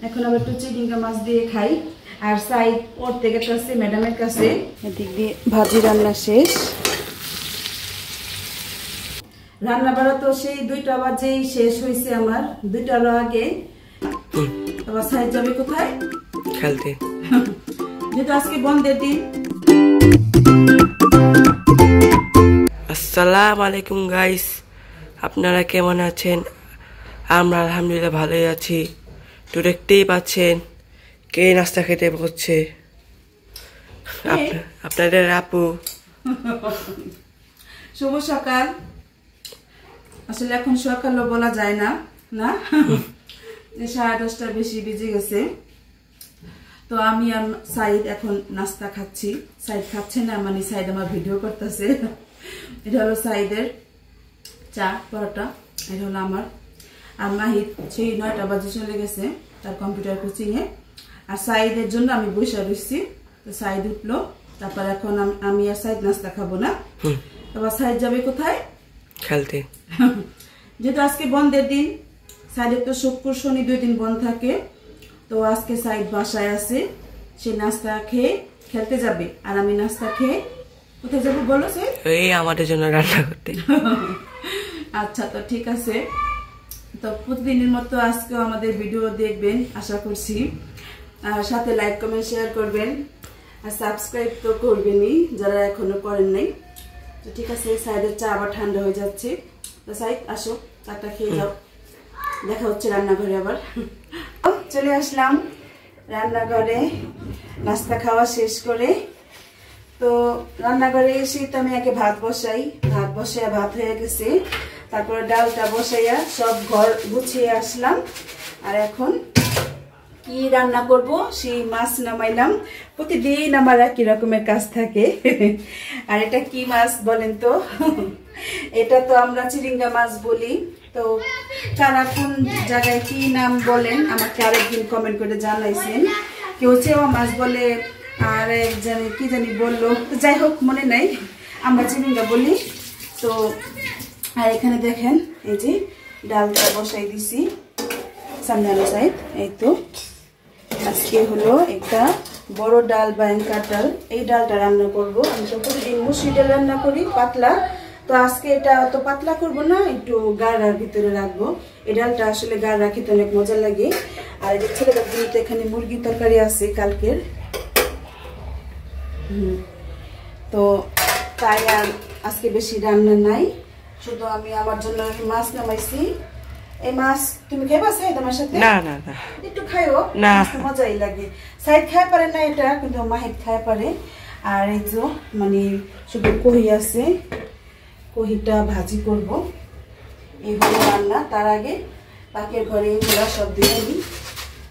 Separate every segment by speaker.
Speaker 1: এখন আবার একটু চিংড়ি মাছ দিয়ে খাই। আর সাইড পড়তে গেছে ম্যাডামের কাছে। এদিক দিয়ে ভাজি রান্না শেষ। রান্না বাড়া তো সেই 2টা বাজেই শেষ হয়েছে আমার, 2টার আগে। আবার সাইড যাবে কোথায়?
Speaker 2: খেলতে।
Speaker 1: যেহেতু আজকে বন্ধের দিন।
Speaker 2: আসসালামু আলাইকুম গাইস, আপনারা কেমন আছেন? আমরা আলহামদুলিল্লাহ ভালোই আছি। তো দেখতেই পাচ্ছেন কে নাস্তা খেতে বসছে, আপনাদের আপু।
Speaker 1: শুভ সকাল। আসলে এখন সকালও বলা যায় না, না 10:30 বেশি বেজে গেছে। তো আমি আর সাইদ এখন নাস্তা খাচ্ছি। সাইদ খাচ্ছে না, মানে সাইদ আমার ভিডিও করতেছে। এটা হলো সাইদের চা পরোটা, এটা হলো আমার। আর মাহিদ সেই 9টা বাজে চলে গেছে তার কম্পিউটার কোচিংয়ে। আর সাইদের জন্য আমি বসে রয়েছি। তো সাইদ উঠলো, তারপর এখন আমি আর সাইদ নাস্তা খাবো না। তারপর সাইদ যাবে কোথায়?
Speaker 2: খেলতে।
Speaker 1: যেহেতু আজকে বন্ধের দিন, সাইদের তো শুক্র শনি 2 দিন বন্ধ থাকে। তো আজকে সাইদ বাসায় আছে, সে নাস্তা খেয়ে খেলতে যাবে। আর আমি নাস্তা খেয়ে কোথায় যাবো বলো সাইদ?
Speaker 2: এই আমাদের জন্য রান্না করতে।
Speaker 1: আচ্ছা, তো ঠিক আছে। তো প্রতিদিনের মতো আজকেও আমাদের ভিডিও দেখবেন আশা করছি। আর সাথে লাইক কমেন্ট শেয়ার করবেন, আর সাবস্ক্রাইব তো করবেনই যারা এখনো করেন নাই। তো ঠিক আছে, সাইদের চা আবার ঠান্ডা হয়ে যাচ্ছে। তো সাইদ আসো, চাটা খেয়ে যাও। দেখা হচ্ছে রান্নাঘরে আবার। চলে আসলাম রান্নাঘরে নাস্তা খাওয়া শেষ করে। তো রান্নাঘরে এসে তো আমি আগে ভাত বসাই। ভাত হয়ে গেছে। তারপরে ডালটা বসাইয়া সব ঘর গুছিয়ে আসলাম। আর এখন কি রান্না করব সেই মাছ নামাইলাম। প্রতিদিন আমার একই রকমের কাজ থাকে। আর এটা কি মাছ বলেন তো? এটা তো আমরা চিরিঙ্গা মাছ বলি। তো কারা কোন জায়গায় কি নাম বলেন আমাকে আরেকদিন কমেন্ট করে জানাইছেন। কেউ চেওয়া মাছ বলে, আর জানি কি জানি বললো, যাই হোক মনে নাই, আমরা চিরিঙ্গা বলি। তো আর এখানে দেখেন এই যে ডালটা বসাই দিছি সামনে আলো সাইড। এই তো আজকে হলো একটা বড় ডাল বা এঙ্কার ডাল, এই ডালটা রান্না করব। আমি তো প্রতিদিন মুসুরি ডাল রান্না করি পাতলা, তো আজকে এটা অত পাতলা করব না, একটু গাঢ়ার ভিতরে রাখবো। এই ডালটা আসলে গাঢ় রাখতে অনেক মজা লাগে। আর এই যে ছেলেটার জন্য তো এখানে মুরগির তরকারি আছে কালকের। তো তাই আর আজকে বেশি রান্না নাই, শুধু আমি আমার জন্য মাছ নামাইছি। এই মাছ তুমি খাইবা সাইদ আমার সাথে?
Speaker 2: না না না,
Speaker 1: একটু খাইও,
Speaker 2: না
Speaker 1: মজাই লাগে। সাইদ খাই পারে না এটা, কিন্তু মাহিদ খাই পারে। আর এই যে মানে শুধু কহি আছে, কহিটা ভাজি করব। এই হলো রান্না। তার আগে পাকের ঘরে এগুলো সব দিয়ে দিই।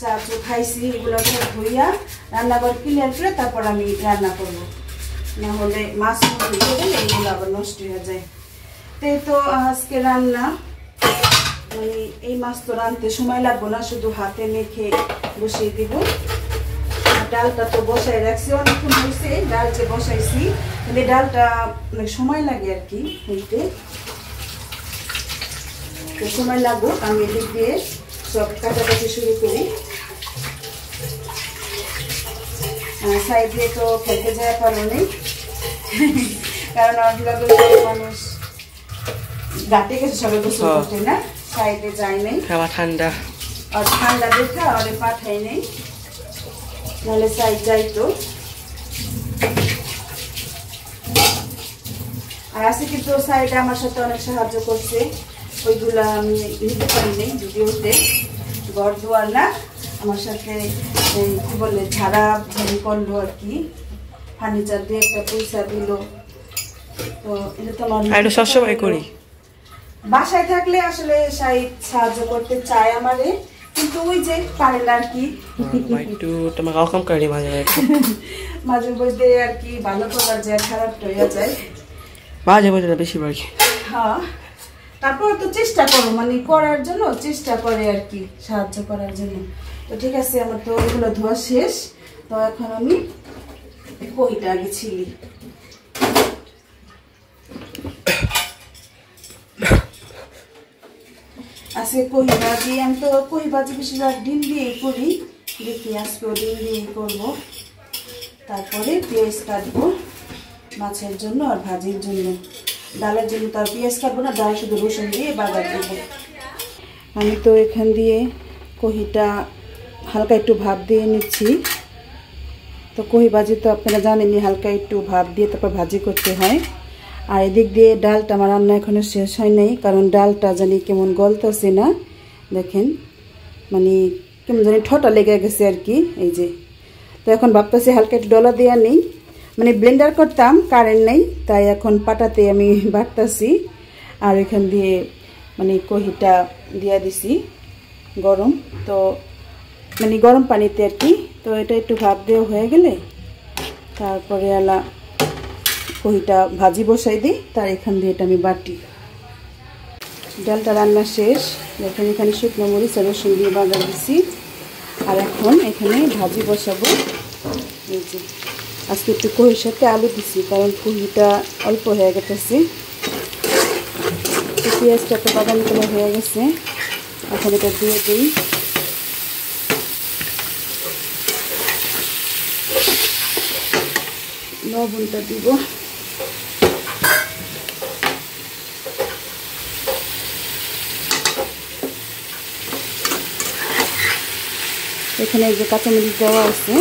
Speaker 1: চা চো খাইছি, এগুলো সব ধুইয়া রান্নাঘর ক্লিয়ার করে তারপর আমি রান্না করব। না হলে মাছ ধুয়ে গেলে এগুলো আবার নষ্ট হয়ে যায়। তো আজকে রান্না মানে এই মাছ তো রাঁধতে সময় লাগবো না, শুধু হাতে মেখে বসিয়ে দিব। ডালটা তো বসাই রাখছি, অনেকক্ষণ হয়েছে ডাল যে বসাইছি, কিন্তু ডালটা অনেক সময় লাগে আর কি হইতে। তো সময় লাগবো, আমি এদিক দিয়ে সব কাটাকাটি শুরু করি। সাইড দিয়ে তো খেলতে যাওয়া পারো নেই, কারণ মানুষ রাতে গেছে সবাই গোসল করতে, না সাইডে যায় নাই।
Speaker 2: ঠান্ডা
Speaker 1: আর ঠান্ডা দেখা ওরে পাঠাই নেই, নাহলে সাইড যাইতো। আর আজকে কিন্তু সাইড আমার সাথে অনেক সাহায্য করছে, ওইগুলা আমি নিতে পারি নাই ভিডিওতে। ঘর দুয়ার না আমার সাথে কি বলে ঝাড়া করলো আর কি, ফার্নিচার দিয়ে একটা পয়সা দিল। তো এটা তো আমার
Speaker 2: সবসময় করি।
Speaker 1: বাসায় থাকলে আসলে সাহায্য করতে চায় আমারে, কিন্তু ওই যে পারে না আর কি।
Speaker 2: একটু তোমাকে অকম করি মাঝে
Speaker 1: মাঝে মধ্যে আর কি, ভালো করার যায় খারাপ হয়ে যায়
Speaker 2: মাঝে মাঝে বেশিরভাগ।
Speaker 1: হ্যাঁ, তারপর তো চেষ্টা করো, মানে করার জন্য চেষ্টা করে আর কি, সাহায্য করার জন্য। তো ঠিক আছে, আমার তো এগুলো ধোয়া শেষ। তো এখন আমি কইটা আগে ছিলি। আজকে কহি ভাজি, আমি তো কহি ভাজি বেশিরভাগ ডিম দিয়েই করি, দেখি আজকেও ডিম দিয়েই করবো। তারপরে পেঁয়াজ কাটবো মাছের জন্য আর ভাজির জন্য। ডালের জন্য তো আর পেঁয়াজ কাটবো না, ডাল শুধু রসুন দিয়ে বাগার দেবো। আমি তো এখান দিয়ে কহিটা হালকা একটু ভাপ দিয়ে নিচ্ছি। তো কহি ভাজি তো আপনারা জানেনই, হালকা একটু ভাপ দিয়ে তারপর ভাজি করতে হয়। আর এদিক দিয়ে ডালটা আমার রান্না এখনো শেষ হয় নাই, কারণ ডালটা জানি কেমন গলতেছে না, দেখেন মানে কেমন জানি ঠোঁটা লেগে গেছে আর কি। এই যে তো এখন ভাবতেছি হালকা একটু ডলা দেওয়া নেই, মানে ব্লেন্ডার করতাম, কারেন্ট নেই, তাই এখন পাটাতে আমি বাটতেছি। আর এখান দিয়ে মানে কহিটা দিয়ে দিছি গরম, তো মানে গরম পানিতে আর কি। তো এটা একটু ভাপ দেওয়া হয়ে গেলে তারপরে আলা কহিটা ভাজি বসাই দিই, তার এখান দিয়ে এটা আমি বাটি। ডালটা রান্না শেষ, দেখেন এখানে শুকনো মরিচ আর রসুন দিয়ে বাগার দিছি। আর এখন এখানে ভাজি বসাবো। এই যে আজকে একটু কহির সাথে আলু দিছি, কারণ কহিটা অল্প হয়ে গেছে। পেঁয়াজটা তো বাদামি কালার হয়ে গেছে, এখন এটা দিয়ে দিই। লবণটা দিব, এখানে এই যে কাঁচামরিচ দেওয়া আছে।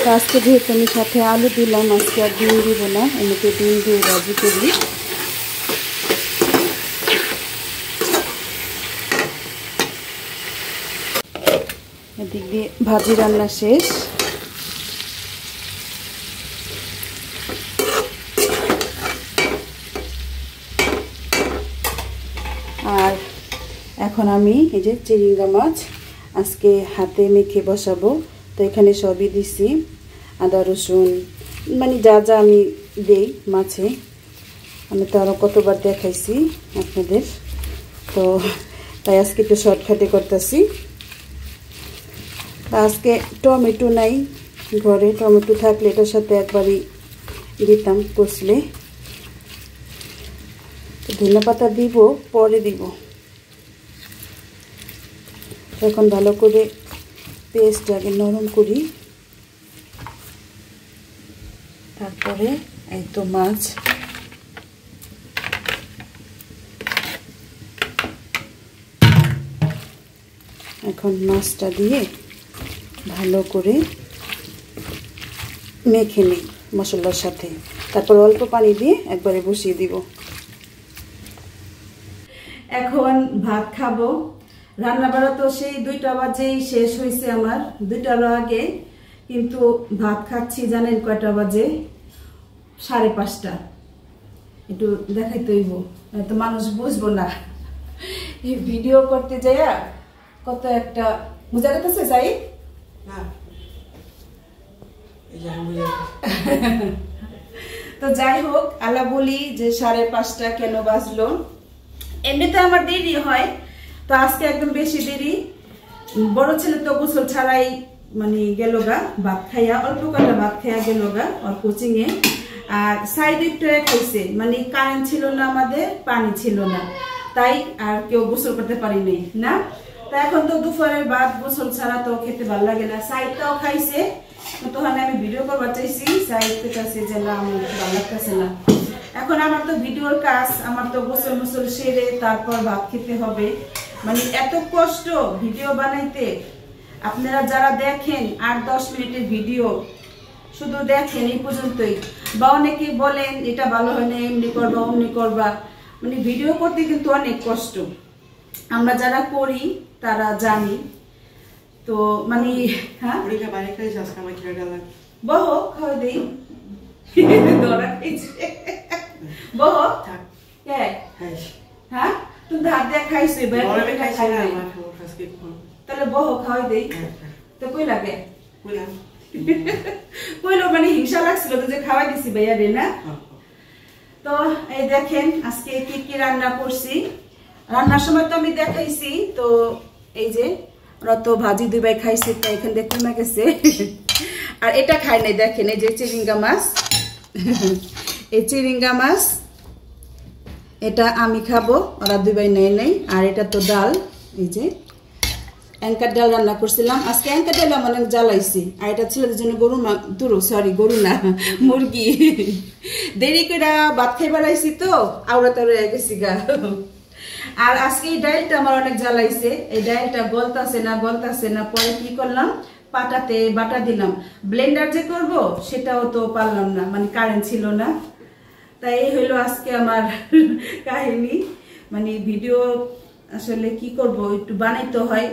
Speaker 1: তো আজকে যেহেতু আমি সাথে আলু দিলাম, আজকে আর ডিম দিব না, এমনিতে ডিম দিয়ে ভাজি করি। এদিক দিয়ে ভাজি রান্না শেষ। আর এখন আমি এই যে চিংড়া মাছ আজকে হাতে মেখে বসাবো। তো এখানে সবই দিছি, আদা রসুন মানে যা যা আমি দেই মাছে, আমি তো আরও কতবার দেখাইছি আপনাদের, তো তাই আজকে একটু শর্টকাটে করতেছি। আজকে টমেটো নাই ঘরে, টমেটো থাকলে এটার সাথে একবারই দিতাম কষলে। ধনে পাতা দিব পরে দিব। এখন ভালো করে পেস্টটাকে নরম করি, তারপরে এই তো মাছ। এখন মাছটা দিয়ে ভালো করে মেখে নিই মশলার সাথে, তারপর অল্প পানি দিয়ে একবারে বসিয়ে দিব। এখন ভাত খাবো। রান্না বাড়া তো সেই 2টা বাজেই শেষ হয়েছে আমার, 2টার আগে, কিন্তু ভাত খাচ্ছি জানেন কয়টা বাজে? 5:30। একটু দেখাইতে হইব, তো মানুষ বুঝবো না। এই ভিডিও করতে যাইয়া কত একটা বুঝা গেছে যাই না। তো যাই হোক, আলা বলি যে 5:30 কেন বাজলো। এমনিতে আমার দেরি হয়, তো আজকে একদম বেশি দেরি। বড় ছেলে তো গোসল ছাড়াই মানে গেল গা ভাত খাইয়া, অল্প কটা ভাত খাইয়া গেল গা ওর কোচিং এ। আর সাইড একটু খাইছে, মানে কারেন্ট ছিল না, আমাদের পানি ছিল না, তাই আর কেউ গোসল করতে পারিনি না। তা এখন তো দুপুরের ভাত গোসল ছাড়া তো খেতে ভালো লাগে না। সাইডটাও খাইছে, তখন আমি ভিডিও করবার চাইছি, সাইডের কাছে যে না আমার ভালো লাগতেছে না। এখন আমার তো ভিডিওর কাজ, আমার তো গোসল মোসল সেরে তারপর ভাত খেতে হবে। মানে এত কষ্ট ভিডিও বানাইতে। আপনারা যারা দেখেন 8-10 মিনিটের ভিডিও শুধু দেখেন এই পর্যন্তই, বা অনেকেই বলেন এটা ভালো হয় না, এমনি করবা অমনি করবা, মানে ভিডিও করতে কিন্তু অনেক কষ্ট। আমরা যারা করি তারা জানি। তো মানে হ্যাঁ বহ খাওয়া দিই বহ হ্যাঁ তুমি হাত দিয়ে খাইছো, তাহলে বহ খাওয়াই দেই। তো কই লাগে কইলো, মানে হিংসা লাগছিল তো যে খাওয়াই দিছি ভাইয়া রে না। তো এই দেখেন আজকে কি কি রান্না করছি। রান্নার সময় তো আমি দেখাইছি। তো এই যে ওরা তো ভাজি 2 ভাই খাইছে, তো এখান দিয়ে কমে গেছে। আর এটা খাই নাই, দেখেন এই যে চিরিঙ্গা মাছ, এই চিরিঙ্গা মাছ এটা আমি খাবো, ওরা দুই ভাই নেই নেই। আর এটা তো ডাল, এই যে অ্যাঙ্কার ডাল রান্না করছিলাম আজকে। অ্যাঙ্কার ডাল আমার অনেক জ্বালাইছি। আর এটা ছেলেদের জন্য গরু না মুরগি। দেরি করে ভাত খাই বেড়াইছি তো আউরা তাউরা গেছি গা। আর আজকে এই ডালটা আমার অনেক জ্বালাইছে। এই ডালটা গলতাছে না। পরে কি করলাম, পাটাতে বাটা দিলাম। ব্লেন্ডার যে করব সেটাও তো পারলাম না, মানে কারেন্ট ছিল না। তাই এই হইলো আজকে আমার কাহিনী। মানে ভিডিও আসলে কি করব, একটু বানাইতে হয়,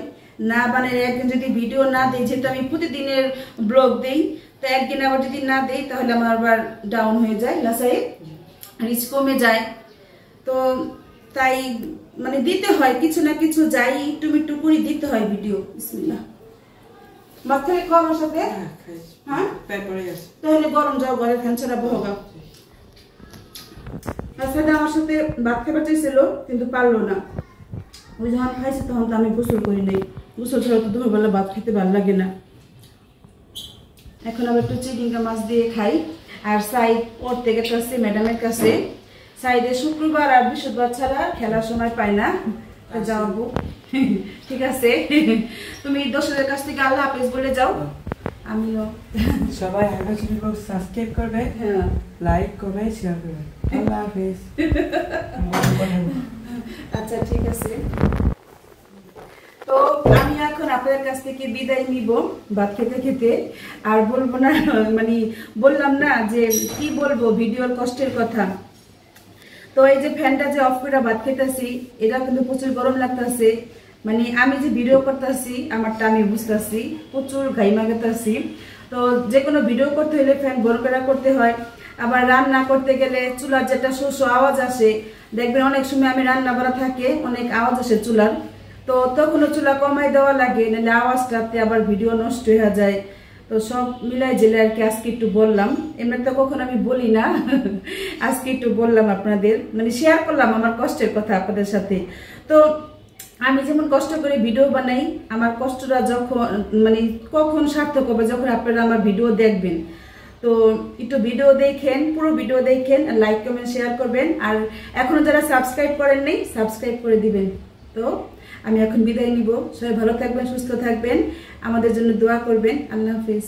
Speaker 1: না বানাই একদিন যদি ভিডিও না দিই, যেহেতু আমি প্রতিদিনের ব্লগ দিই, তো একদিন আবার যদি না দিই তাহলে আমার আবার ডাউন হয়ে যায়, লাসাই রিচ কমে যায়। তো তাই মানে দিতে হয় কিছু না কিছু, যাই একটু করে দিতে হয় ভিডিও। বিসমিল্লাহ। মাথায় খাওয়া আমার সাথে, হ্যাঁ তাহলে গরম যাও, ঘরে ফ্যান ছাড়া বহগা। আমার সাথে ভাত খাবার চাইছিল কিন্তু পারলো না। ওই যখন খাইছে তখন তো আমি গোসল করি নাই, গোসল ছাড়া তো দুপুরবেলা ভাত খেতে ভালো লাগে না। এখন আবার একটু চিংড়া মাছ দিয়ে খাই। আর সাইড পড়তে গেছে ম্যাডামের কাছে। সাইডে শুক্রবার আর বৃহস্পতিবার ছাড়া খেলার সময় পায় না, যাবো। ঠিক আছে, তুমি দর্শকের কাছ থেকে আল্লাহ হাফেজ বলে যাও। আমিও
Speaker 2: সবাই সাবস্ক্রাইব করবে, হ্যাঁ লাইক কমেন্ট শেয়ার করবে। আল্লাহ হাফেজ।
Speaker 1: আচ্ছা ঠিক আছে, তো আমি এখন আপনাদের কাছ থেকে বিদায় নিব ভাত খেতে খেতে। আর বলবো না, মানে বললাম না যে কি বলবো ভিডিওর কষ্টের কথা। তো এই যে ফ্যানটা যে অফ করে ভাত খেতেছি, এটা কিন্তু প্রচুর গরম লাগতেছে। মানে আমি যে ভিডিও করতেছি আমারটা আমি বুঝতেছি, প্রচুর ঘাইমা গেতেছি। তো যে কোনো ভিডিও করতে হলে ফ্যান বন্ধ করে করতে হয়। আবার রান্না করতে গেলে চুলার যেটা শোষ আওয়াজ আসে, দেখবেন অনেক সময় আমি রান্না করা থাকে অনেক আওয়াজ আসে চুলার, তো তখনও চুলা কমাই দেওয়া লাগে, নাহলে আওয়াজটাতে আবার ভিডিও নষ্ট হয়ে যায়। তো সব মিলাই জেলে আর কি আজকে একটু বললাম। এমনি তো কখনো আমি বলি না, আজকে একটু বললাম আপনাদের, মানে শেয়ার করলাম আমার কষ্টের কথা আপনাদের সাথে। তো আমি যেমন কষ্ট করে ভিডিও বানাই, আমার কষ্টটা যখন মানে কখন সার্থক হবে, যখন আপনারা আমার ভিডিও দেখবেন। তো একটু ভিডিও দেখেন, পুরো ভিডিও দেখেন, লাইক কমেন্ট শেয়ার করবেন। আর এখনো যারা সাবস্ক্রাইব করেন নাই সাবস্ক্রাইব করে দিবেন। তো আমি এখন বিদায় নিব। সবাই ভালো থাকবেন, সুস্থ থাকবেন, আমাদের জন্য দোয়া করবেন। আল্লাহ হাফেজ।